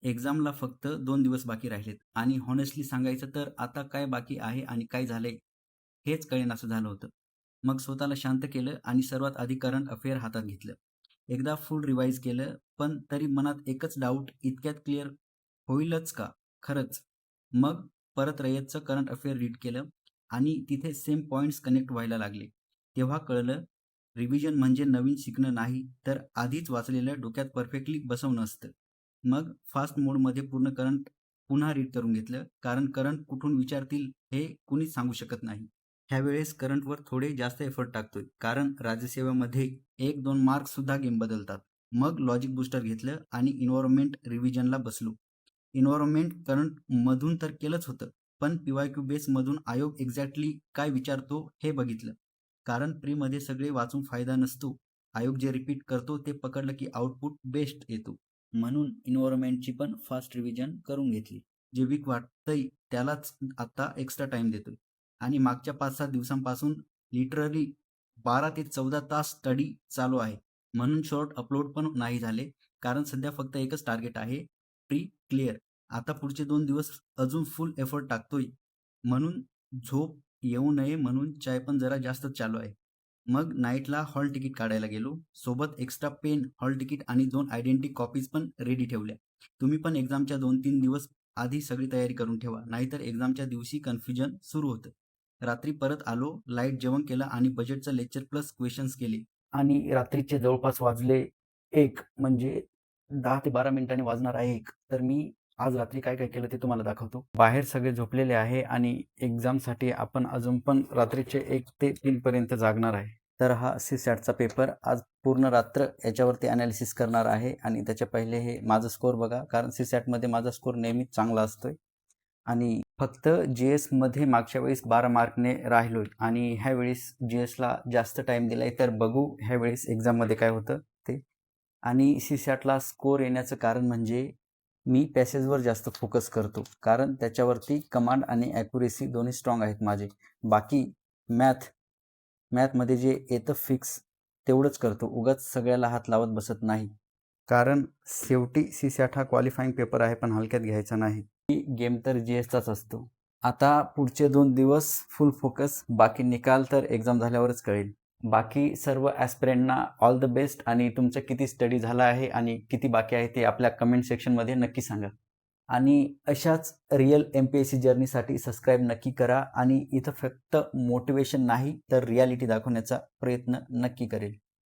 एक्झामला फक्त 2 दिवस बाकी राहिलेत आणि हॉनेस्टली सांगायचं तर आता काय बाकी आहे आणि काय झालंय हेच कळेनासं झालं होतं. मग स्वतःला शांत केलं आणि सर्वात आधी करंट अफेअर हातात घेतलं. एकदा फुल रिवाईज केलं, पण तरी मनात एकच डाऊट इतक्यात क्लिअर होईलच का खरंच? मग परत रयतचं करंट अफेअर रीड केलं आणि तिथे सेम पॉइंट्स कनेक्ट व्हायला लागले. तेव्हा कळलं रिव्हिजन म्हणजे नवीन शिकणं नाही, तर आधीच वाचलेलं डोक्यात परफेक्टली बसवणं असतं. मग फास्ट मोडमध्ये पूर्ण करंट पुन्हा रीड करून घेतलं, कारण करंट कुठून विचारतील हे कुणीच सांगू शकत नाही. ह्यावेळेस करंटवर थोडे जास्त एफर्ट टाकतोय, कारण राज्यसेवेमध्ये 1-2 मार्क्ससुद्धा गेम बदलतात. मग लॉजिक बूस्टर घेतलं आणि एन्व्हायर्नमेंट रिव्हिजनला बसलो. एन्व्हायर्नमेंट करंट मधून तर केलंच होतं, पण पीवायक्यू बेसमधून आयोग एक्झॅक्टली काय विचारतो हे बघितलं. कारण प्रीमध्ये सगळे वाचून फायदा नसतो. आयोग जे रिपीट करतो ते पकडलं की आउटपुट बेस्ट येतो. म्हणून एन्व्हायर्नमेंटची पण फास्ट रिव्हिजन करून घेतली. जे वीक वाटतंय त्यालाच आता एक्स्ट्रा टाइम देतोय. आणि मागच्या 5-7 दिवसांपासून लिटरली 12 ते 14 तास स्टडी चालू आहे. म्हणून शॉर्ट अपलोड पण नाही झाले. कारण सध्या फक्त एकच टार्गेट आहे, प्री क्लिअर. आता पुढचे 2 दिवस अजून फुल एफर्ट टाकतोय. म्हणून झोप येऊ नये म्हणून चाय पण जरा जास्तच चालू आहे. मग नाईटला हॉल तिकीट काढायला गेलो. सोबत एक्स्ट्रा पेन, हॉल तिकीट आणि 2 आयडेंटिटी कॉपीज पण रेडी ठेवल्या. तुम्ही पण एक्झामच्या 2-3 दिवस आधी सगळी तयारी करून ठेवा. नाहीतर एक्झामच्या दिवशी कन्फ्युजन सुरू होतं. रात्री परत आलो, लाईट जेवण केलं आणि बजेटचं लेक्चर प्लस क्वेश्चन्स केले. आणि रात्रीचे जवळपास वाजले 1 म्हणजे 10 ते 12 मिनिटांनी वाजणार आहे 1. तर मी आज रात्री काय काय केलं ते तुम्हाला दाखवतो. बाहेर सगळे झोपलेले आहे आणि एक्झामसाठी आपण अजून पण रात्रीचे 1 ते 3 पर्यंत जागणार आहे. तर हा सीसॅटचा पेपर आज पूर्ण रात्र याच्यावरती ॲनालिसिस करणार आहे आणि त्याच्या पहिले हे माझं स्कोर बघा, कारण सीसॅटमध्ये माझा स्कोर नेहमीच चांगला असतोय. आणि फक्त जी-एसमध्ये मागच्या वेळेस 12 मार्कने राहिलोय आणि ह्यावेळेस जी-एसला जास्त टाईम दिलाय, तर बघू ह्यावेळेस एक्झाममध्ये काय होतं ते. आणि सीसॅटला स्कोर येण्याचं कारण म्हणजे मी पॅसेजवर जास्त फोकस करतो, कारण त्याच्यावरती कमांड आणि ॲक्युरेसी दोन्ही स्ट्रॉंग आहेत माझे. बाकी मॅथमध्ये जे येतं फिक्स तेवढंच करतो. उगाच सगळ्याला हात लावत बसत नाही. कारण शेवटी सीसॅट हा क्वालिफाईंग पेपर आहे, पण हलक्यात घ्यायचा नाही. गेम तर जी-एसचाच असतो. आता पुढचे 2 दिवस फुल फोकस. बाकी निकाल तर एक्झाम झाल्यावरच कळेल. बाकी सर्व ॲस्पिरंटना ऑल द बेस्ट आणि तुमचं किती स्टडी झाला आहे आणि किती बाकी आहे ते आपल्या कमेंट सेक्शनमध्ये नक्की सांगा. आणि अशाच रिअल MPSC जर्नीसाठी सबस्क्राईब नक्की करा आणि इथं फक्त मोटिवेशन नाही तर रियालिटी दाखवण्याचा प्रयत्न नक्की करेल.